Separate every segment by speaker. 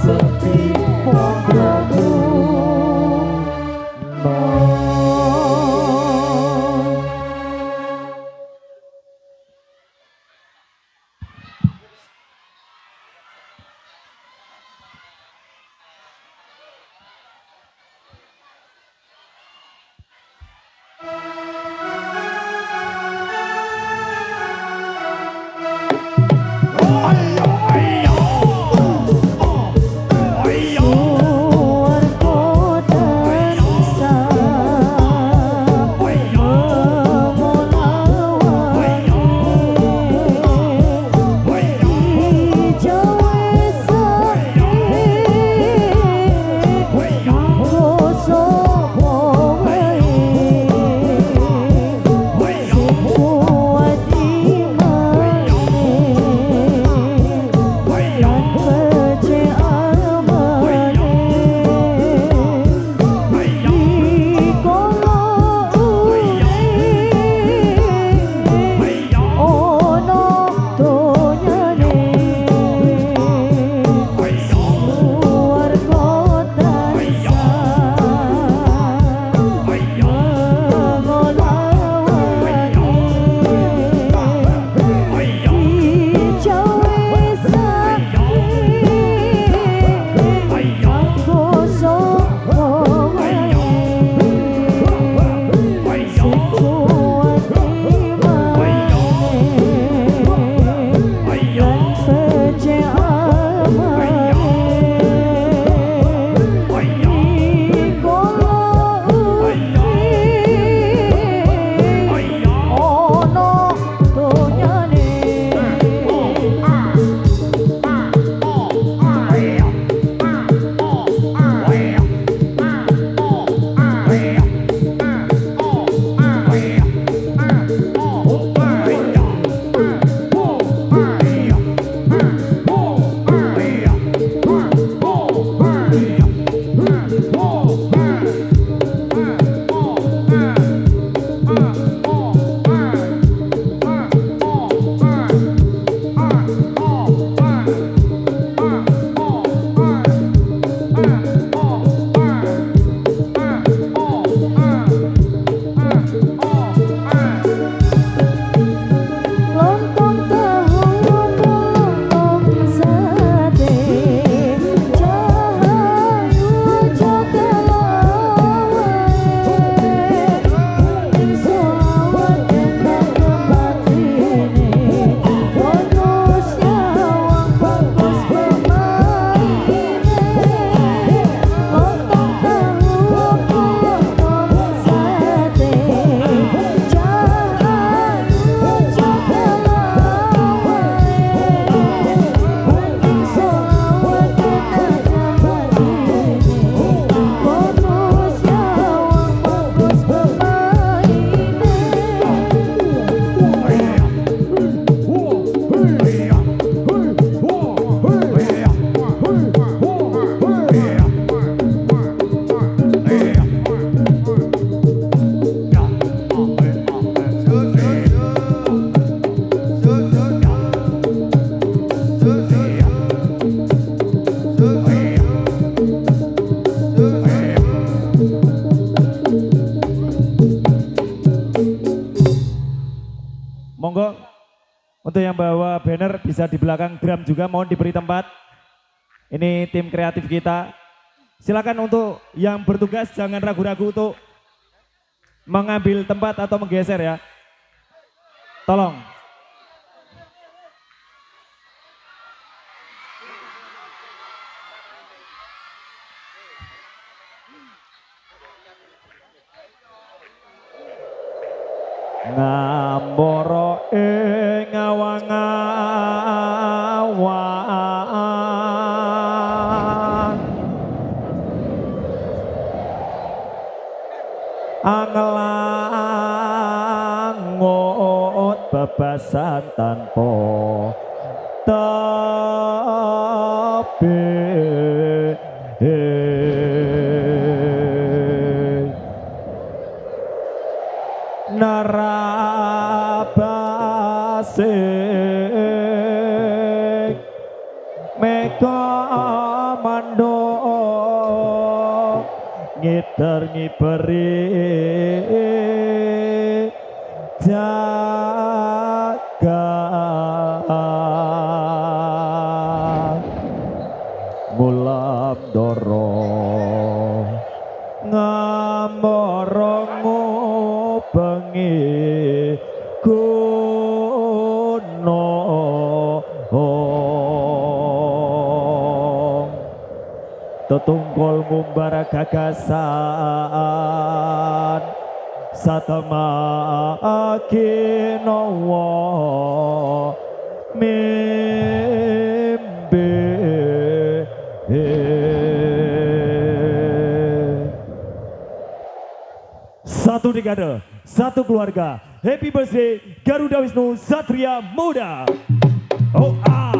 Speaker 1: Sepi Untuk yang bawa banner bisa di belakang drum juga, mohon diberi tempat. Ini tim kreatif kita. Silakan untuk yang bertugas jangan ragu-ragu untuk mengambil tempat atau menggeser ya. Tolong. Ngamboro ngawang-awang angelangot bebasan tanpa narabasik meka mando ngiter ngiberi jaga ngulam doro ngamoro ngubengi kuno tetungkol ngumbara gagasan satama akinowo mimpi satu dekade, satu keluarga. Happy birthday Garuda Wisnu Satria Muda. Oh ah.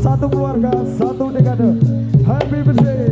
Speaker 1: Satu keluarga, satu dekade. Happy birthday.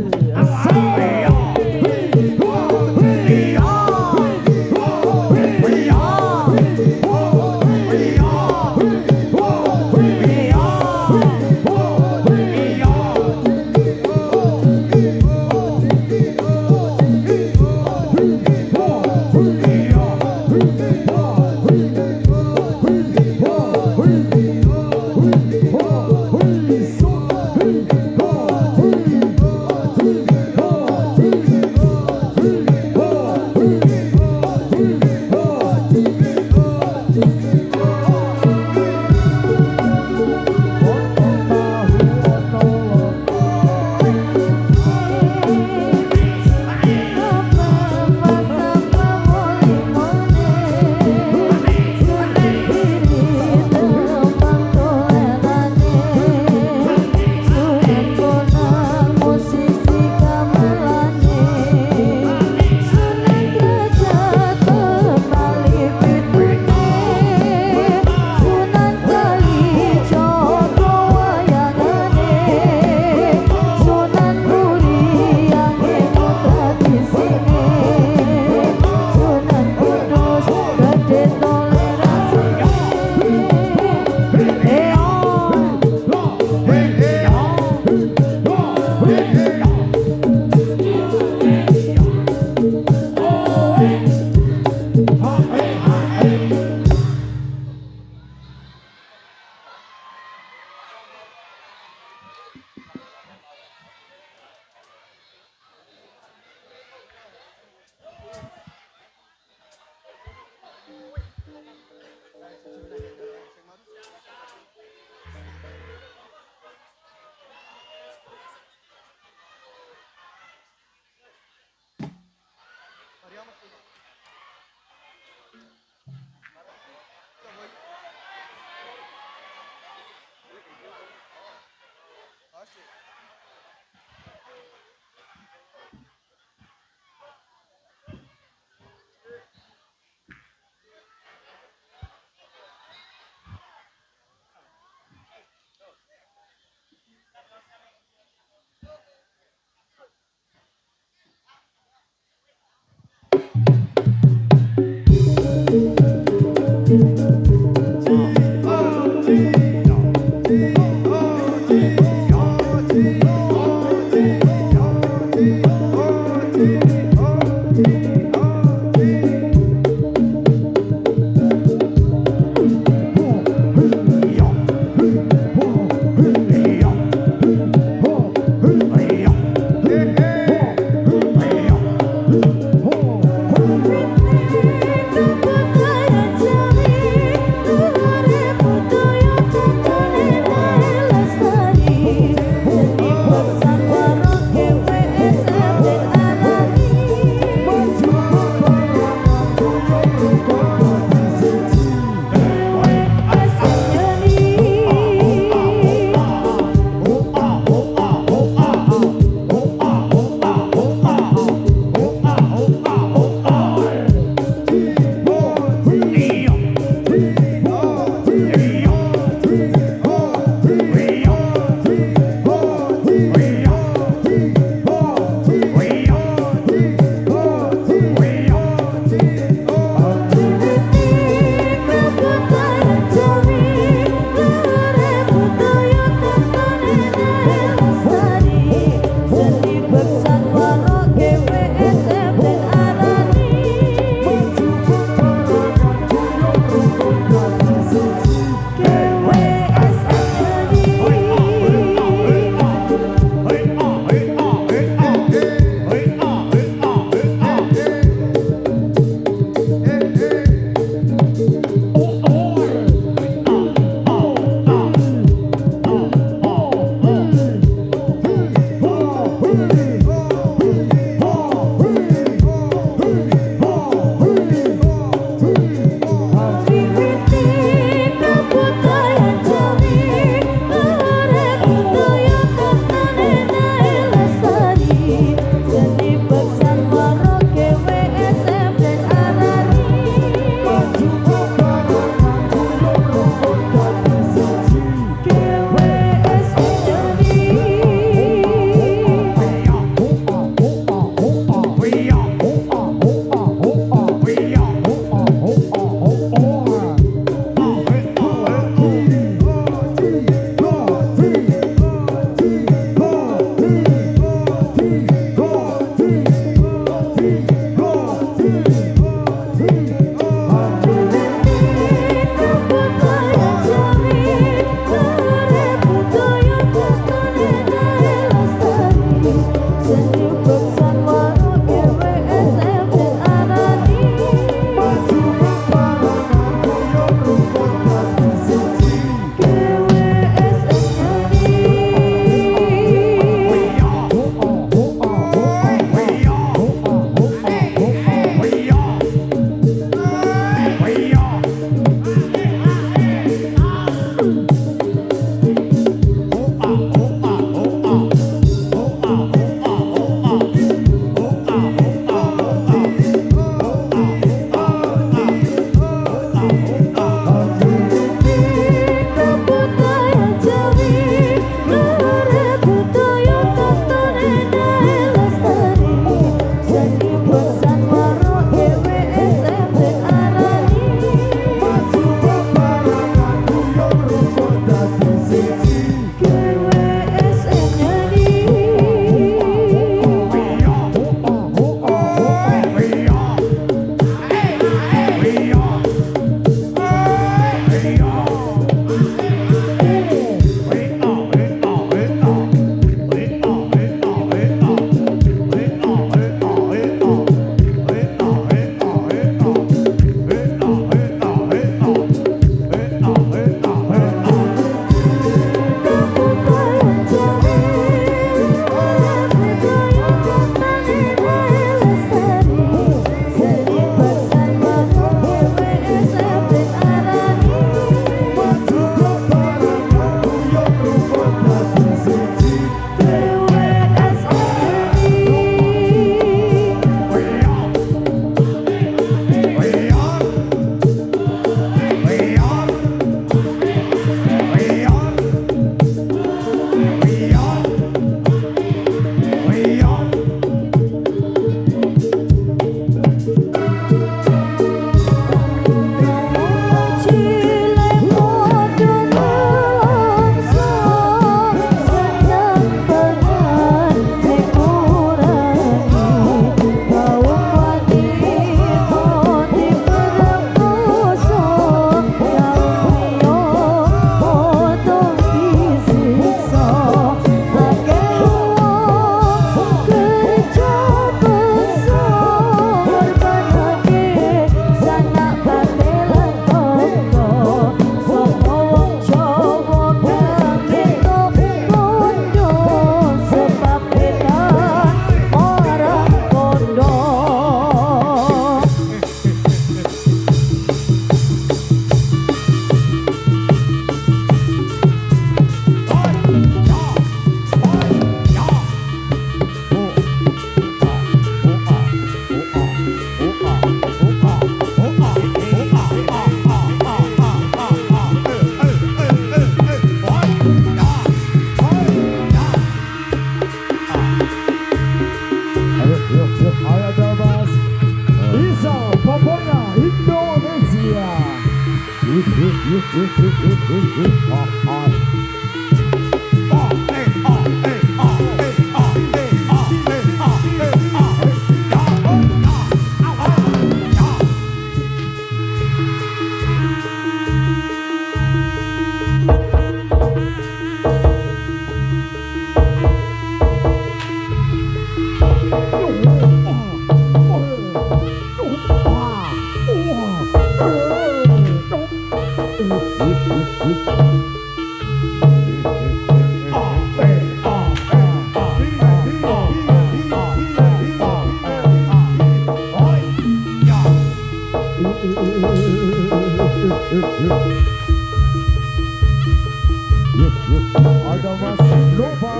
Speaker 2: Ada Mas Nova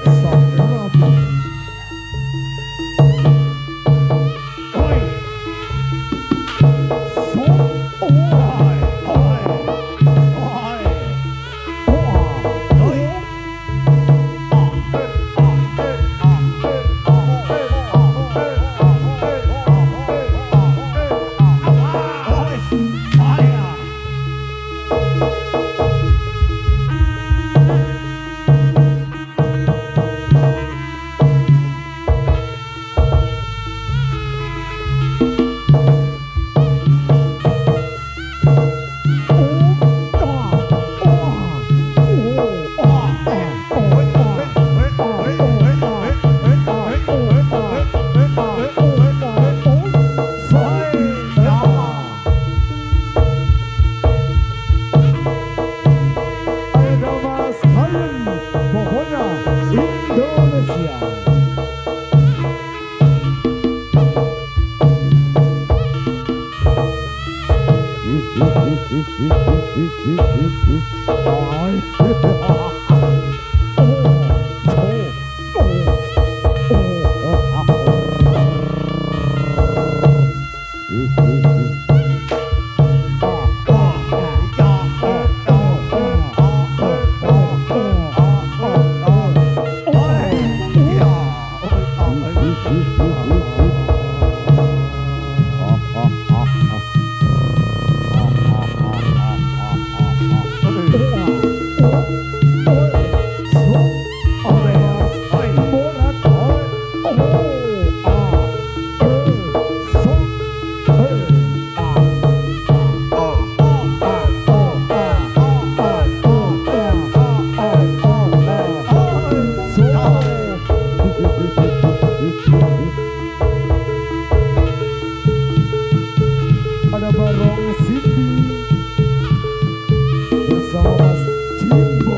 Speaker 2: Sabrabi. Oi. So, oi, oi, oi, oi. Pokoknya Indonesia. Ada Barong Sindi bersama Mas Jimbo.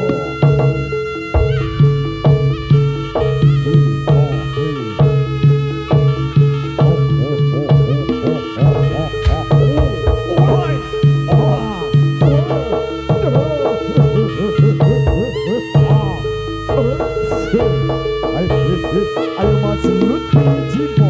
Speaker 2: Ayo Mas Lutfi Jimbo.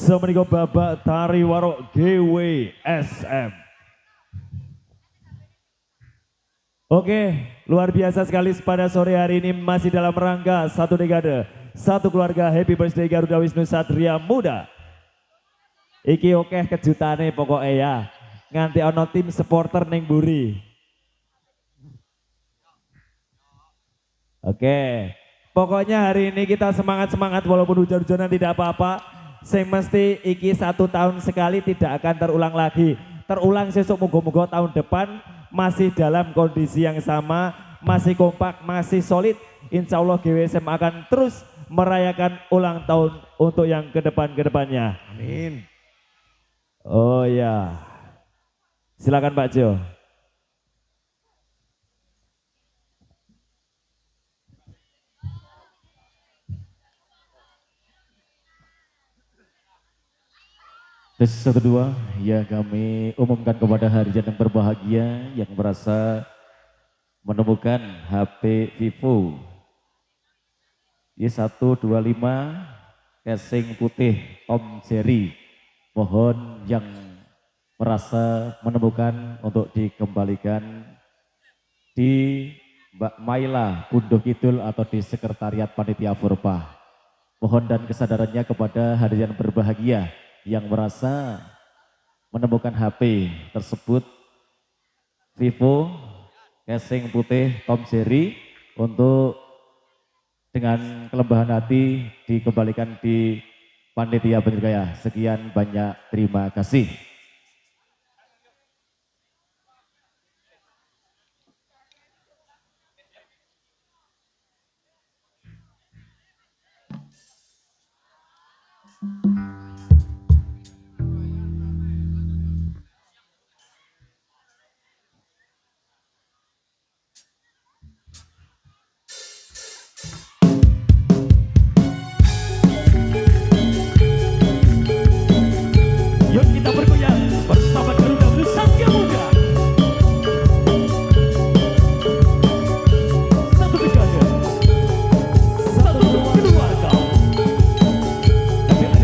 Speaker 1: Semenika babak tari warok GWSM. Oke, luar biasa sekali pada sore hari ini masih dalam rangka satu dekade, satu keluarga. Happy birthday Garuda Wisnu Satria Muda. Iki oke kejutane pokoknya ya. Nganti ono tim supporter neng buri. Oke, pokoknya hari ini kita semangat-semangat walaupun hujan-hujanan tidak apa-apa. Sing mesti iki 1 tahun sekali tidak akan terulang lagi. Terulang sesuk moga-moga tahun depan masih dalam kondisi yang sama, masih kompak, masih solid. Insya Allah GWSM akan terus merayakan ulang tahun untuk yang kedepannya.
Speaker 2: Amin.
Speaker 1: Oh ya, silakan Pak Jo.
Speaker 3: Tes 1 2 ya kami umumkan kepada harian yang berbahagia yang merasa menemukan HP Vivo Y125 casing putih Tom Jerry. Mohon yang merasa menemukan untuk dikembalikan di Mbak Maila Bunduh Kidul atau di Sekretariat Panitia Furpa. Mohon dan kesadarannya kepada hadirin berbahagia yang merasa menemukan HP tersebut Vivo casing putih Tom Jerry untuk dengan kelembahan hati dikembalikan di Panitia Penyelenggara. Sekian banyak terima kasih.
Speaker 1: Yuk kita bergoyang bersama Garuda Satya Muda. Satu dekade, satu keluarga. Tapi ada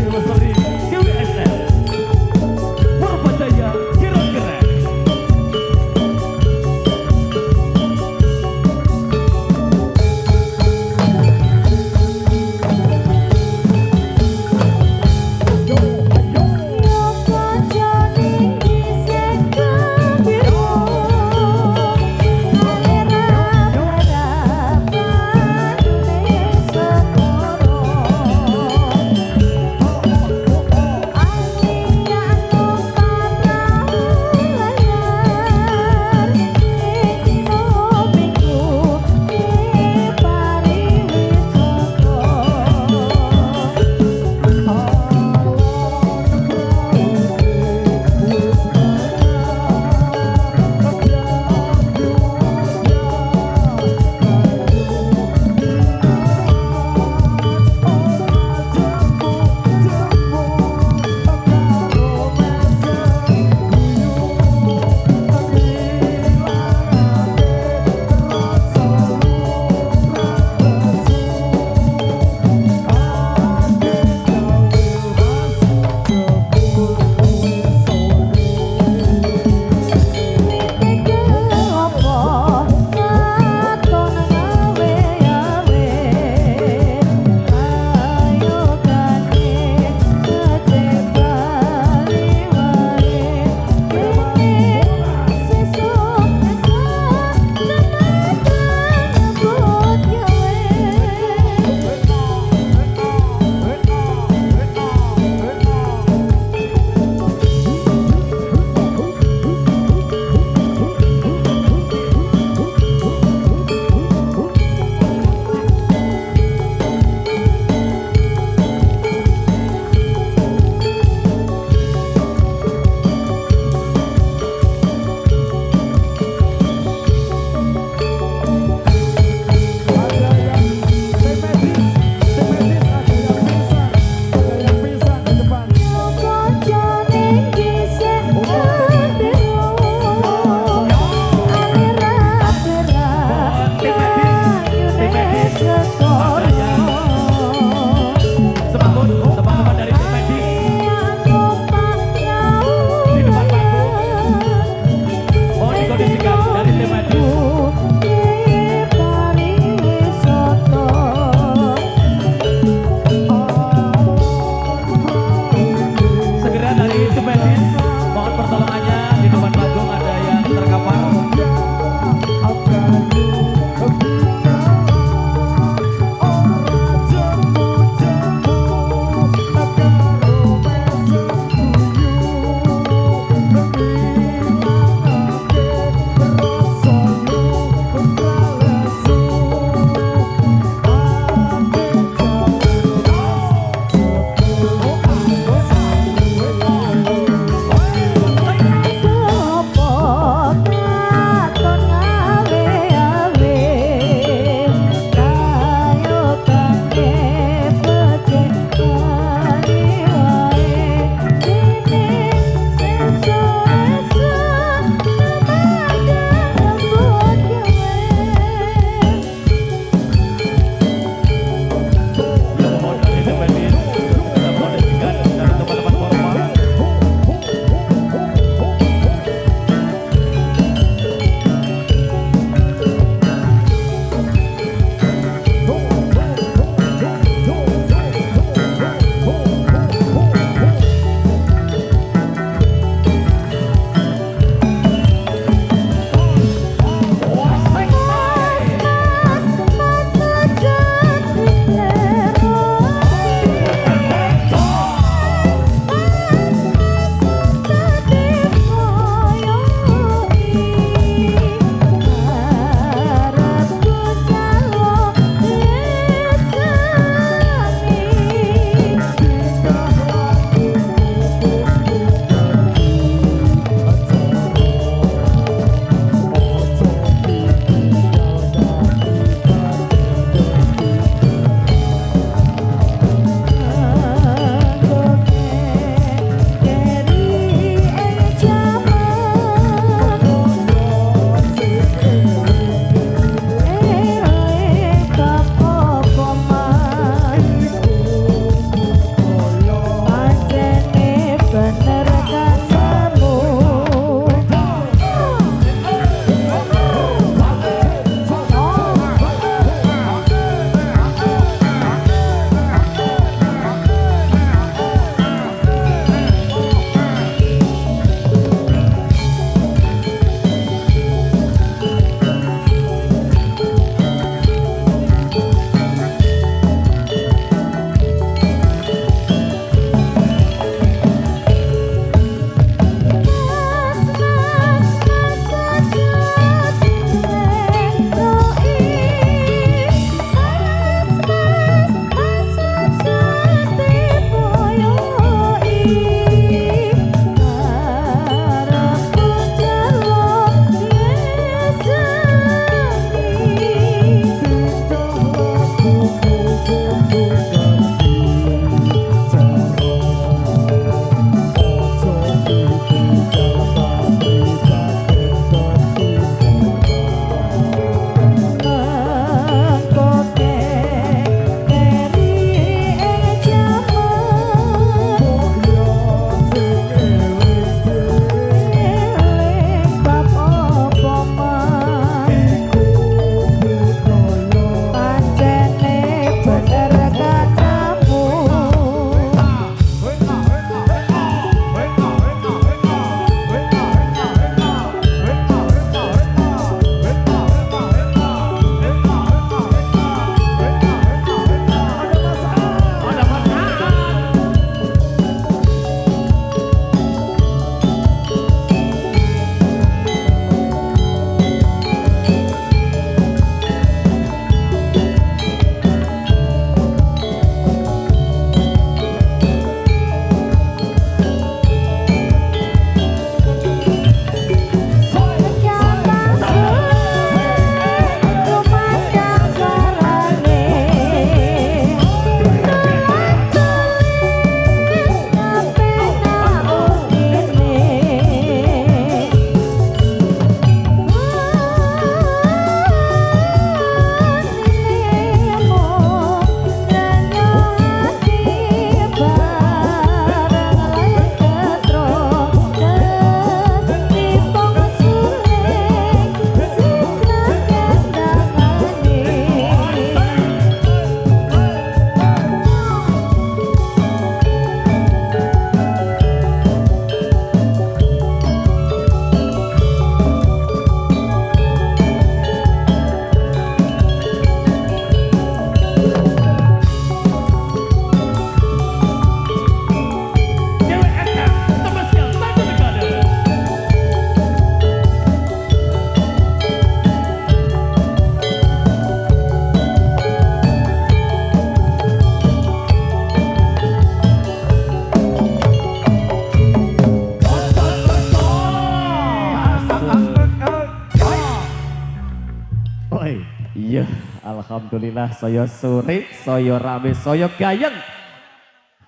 Speaker 3: Iya, alhamdulillah saya sore, saya rame, saya gayeng.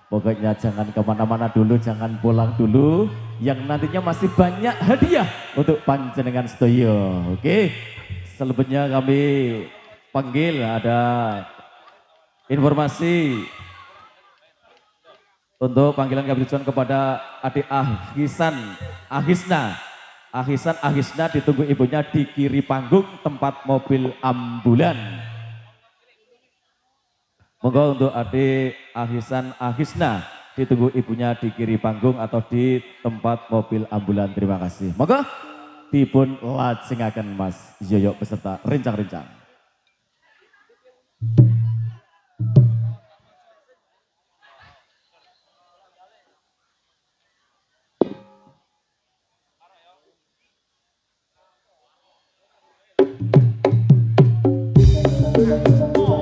Speaker 3: Pokoknya jangan kemana-mana dulu, jangan pulang dulu. Yang nantinya masih banyak hadiah untuk panjenengan sedaya. Oke, selebihnya kami panggil ada informasi untuk panggilan kami tujuan kepada adik Ahisna. Ahisna ditunggu ibunya di kiri panggung tempat mobil ambulan. Monggo untuk adik Ahisna ditunggu ibunya di kiri panggung atau di tempat mobil ambulan. Terima kasih. Monggo dipun lajengaken Mas Yoyo beserta rencang-rencang.
Speaker 4: Oh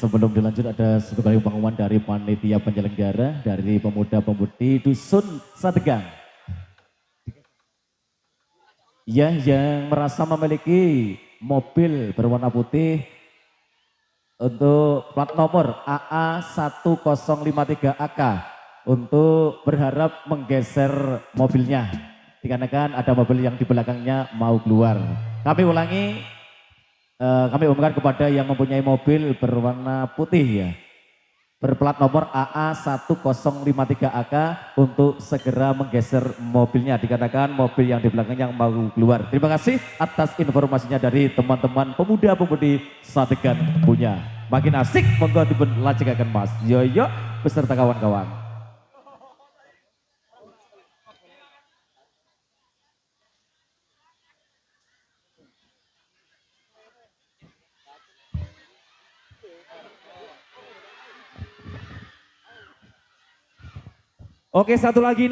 Speaker 3: sebelum dilanjut ada satu kali pengumuman dari panitia penyelenggara dari pemuda-pemudi Dusun Sadegang. Ya, yang merasa memiliki mobil berwarna putih untuk plat nomor AA1053AK untuk berharap menggeser mobilnya dikarenakan ada mobil yang di belakangnya mau keluar. Kami ulangi, kami umumkan kepada yang mempunyai mobil berwarna putih ya, berplat nomor AA1053AK untuk segera menggeser mobilnya dikarenakan mobil yang di belakangnya yang mau keluar. Terima kasih atas informasinya dari teman-teman pemuda-pemudi Sadegan punya. Makin asik, monggo dipun lajengaken Mas Yoyo beserta kawan-kawan.
Speaker 1: Oke, satu lagu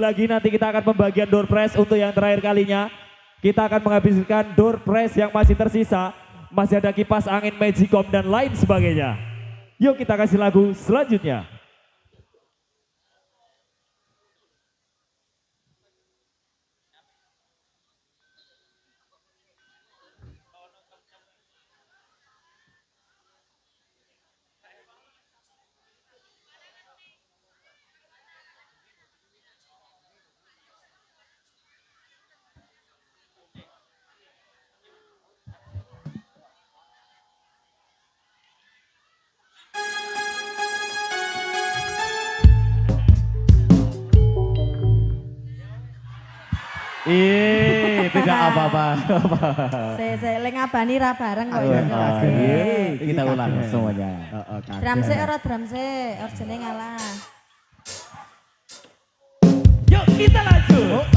Speaker 1: lagi nanti kita akan pembagian door prize untuk yang terakhir kalinya. Kita akan menghabiskan door prize yang masih tersisa. Masih ada kipas angin, Magicom dan lain sebagainya. Yuk kita kasih lagu selanjutnya.
Speaker 3: Tidak apa-apa.
Speaker 4: Saya ngabani ra bareng kok.
Speaker 3: Kita ulang semuanya.
Speaker 4: Drum set ora drum set, orjene ngalah.
Speaker 3: Yuk kita lanjut.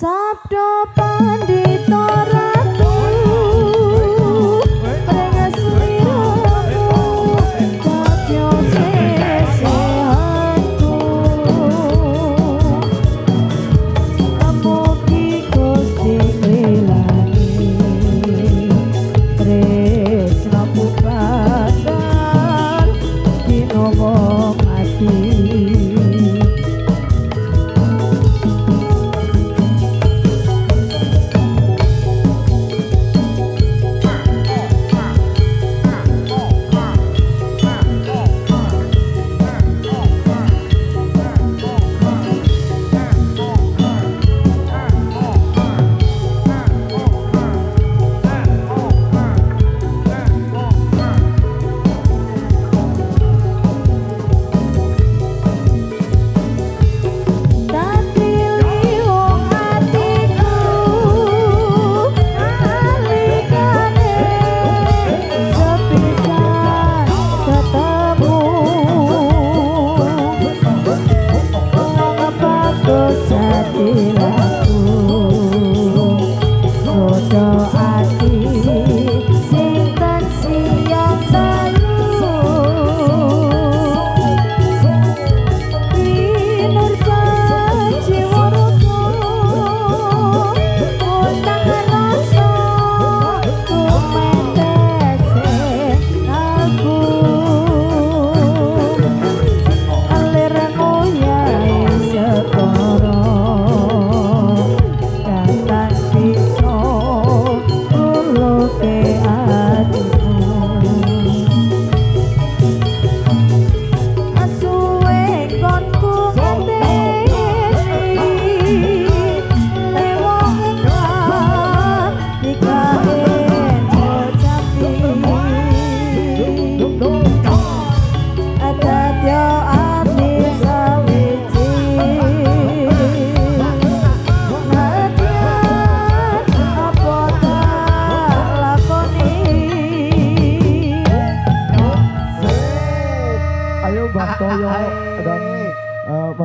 Speaker 4: Sabdo Pandito Ratu Prengah Suriramu Tatyo sesehanku Amugi Gusti Lilani Tresna Pupadan Dinowo Mati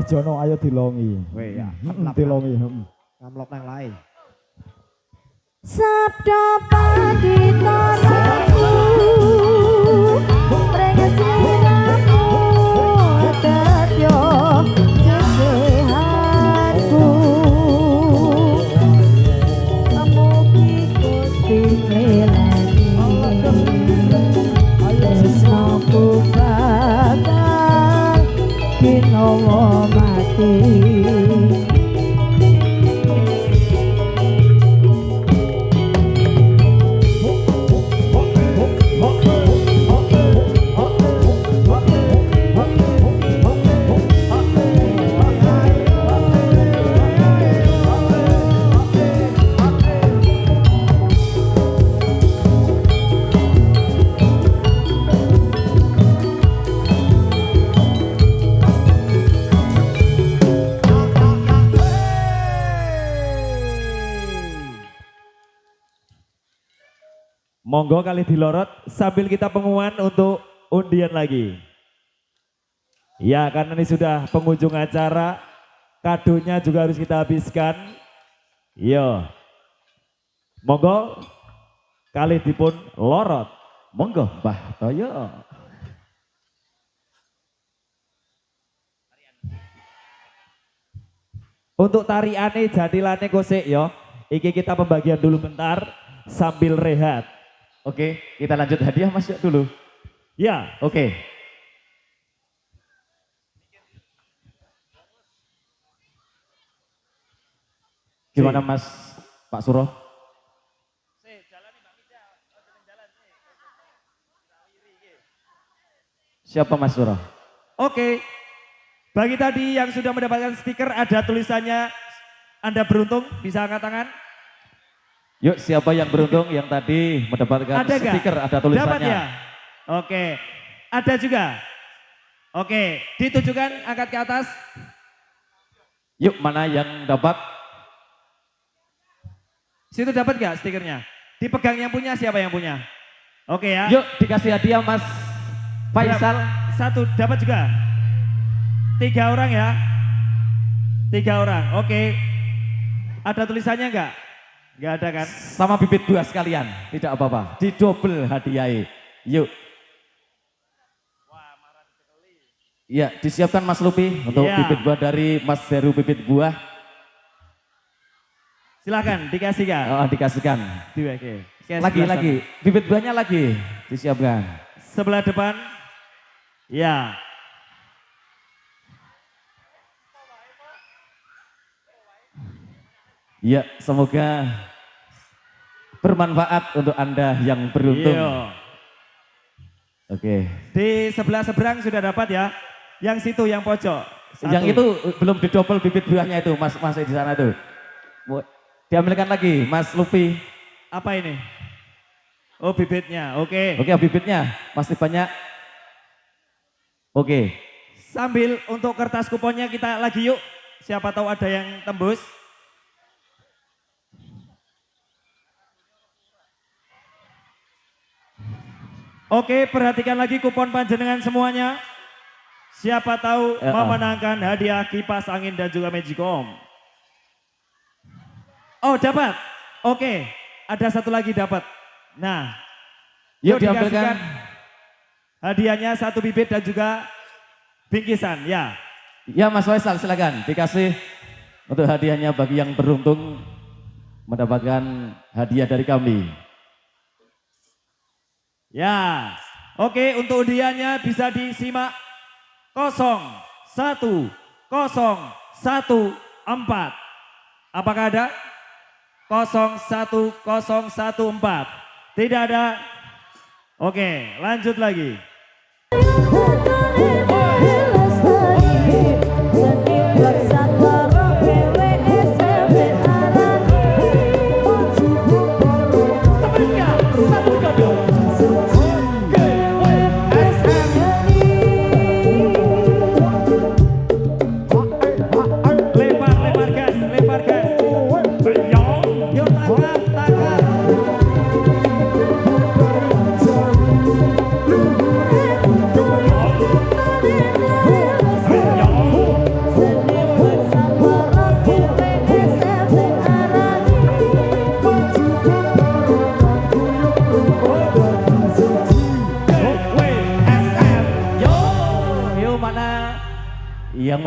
Speaker 2: Jono ayo dilongi.
Speaker 1: Weh ya,
Speaker 2: Dilongi.
Speaker 1: ngamlok nang lain.
Speaker 4: Sabda paditoraku Pregesiraku Tetyo sesehatku Amugi Gusti nglelani Tresnaku bakal kinawa mati
Speaker 1: Monggo kali dilorot sambil kita pengumuman untuk undian lagi. Ya, karena ini sudah penghujung acara, kadonya juga harus kita habiskan. Yo. Monggo kali dipun lorot.
Speaker 3: Monggo Mbah Toyo.
Speaker 1: Untuk tariane jatilane kosek yo. Iki kita pembagian dulu bentar sambil rehat.
Speaker 3: Oke, kita lanjut hadiah Mas Yuk dulu.
Speaker 1: Ya,
Speaker 3: Oke. Gimana Mas Pak Suro? Siapa Mas Suro?
Speaker 1: oke. Bagi tadi yang sudah mendapatkan stiker ada tulisannya Anda beruntung, bisa angkat tangan.
Speaker 3: Yuk, siapa yang beruntung yang tadi mendapatkan
Speaker 1: Ada nggak?
Speaker 3: stiker ada tulisannya?
Speaker 1: Dapat ya? Oke. Ada juga? Oke, ditujukan angkat ke atas.
Speaker 3: Yuk, mana yang dapat?
Speaker 1: Situ dapat nggak stikernya? Dipegang yang punya, siapa yang punya? Oke ya.
Speaker 3: Yuk, dikasih hadiah Mas Faisal.
Speaker 1: Satu dapat juga. 3 orang ya. 3 orang. Oke. Ada tulisannya nggak? Nggak ada kan?
Speaker 3: Sama bibit buah sekalian, tidak apa-apa. Didobel hadiahnya. Yuk. Ya, disiapkan Mas Lupi untuk
Speaker 1: Iya.
Speaker 3: bibit buah dari Mas Heru bibit buah.
Speaker 1: Silahkan dikasih kak.
Speaker 3: Oh, dikasihkan.
Speaker 1: Oke.
Speaker 3: Lagi. Bibit buahnya lagi disiapkan.
Speaker 1: Sebelah depan. Ya.
Speaker 3: Ya, semoga bermanfaat untuk Anda yang beruntung.
Speaker 1: Iya.
Speaker 3: Oke.
Speaker 1: Di sebelah seberang sudah dapat ya. Yang situ yang pojok. Satu.
Speaker 3: Yang itu belum didobel bibit buahnya itu, Mas masih di sana tuh. Diambilkan lagi, Mas Lupi.
Speaker 1: Apa ini? Oh bibitnya, oke.
Speaker 3: Oke, bibitnya masih banyak. Oke.
Speaker 1: Sambil untuk kertas kuponnya kita lagi yuk. Siapa tahu ada yang tembus. Oke, perhatikan lagi kupon panjenengan semuanya. Siapa tahu memenangkan hadiah kipas angin dan juga Magicom. Oh dapat, oke. Ada satu lagi dapat. Nah,
Speaker 3: Yuk
Speaker 1: dikasihkan
Speaker 3: diambilkan.
Speaker 1: hadiahnya 1 bibit dan juga bingkisan, ya.
Speaker 3: Ya Mas Faisal silakan dikasih untuk hadiahnya bagi yang beruntung mendapatkan hadiah dari kami.
Speaker 1: Ya, oke untuk undiannya bisa disimak 01014. Apakah ada? 01014. Tidak ada? Oke, lanjut lagi. Lempar gas, lempar gas. Yuk tangkap, tangkap.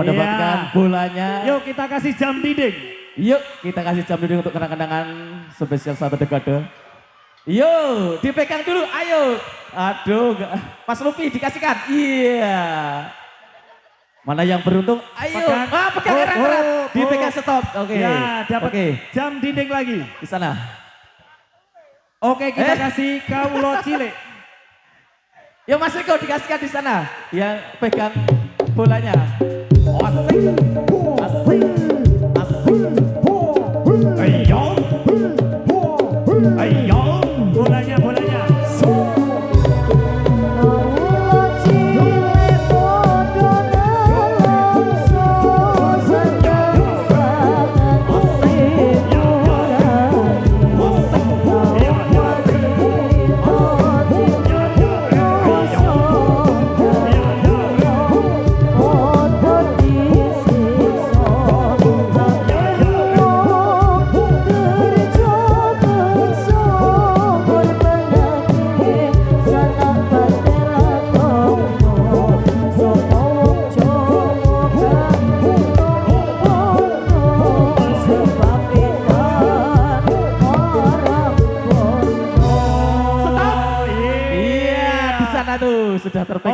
Speaker 3: mendapatkan bolanya.
Speaker 1: Yuk kita kasih jam dinding.
Speaker 3: Yuk kita kasih jam dinding untuk kenang-kenangan spesial 1 dekade. Yuk dipegang dulu, ayo. Aduh, Mas Lupi dikasihkan. Iya. Mana yang beruntung? Ayo.
Speaker 1: Pegang.
Speaker 3: Pegang erat-erat. Dipegang stop. Oke.
Speaker 1: Ya, dapat
Speaker 3: Oke.
Speaker 1: jam dinding lagi.
Speaker 3: Di sana.
Speaker 1: Oke, kita kasih Kaulo Cilik.
Speaker 3: Ya Mas Riko dikasihkan di sana. Yang pegang bolanya. Asik. Asik. Asik.
Speaker 1: Ayo. Ayo. Bolanya.
Speaker 3: Iya, di sana tuh sudah terpegang.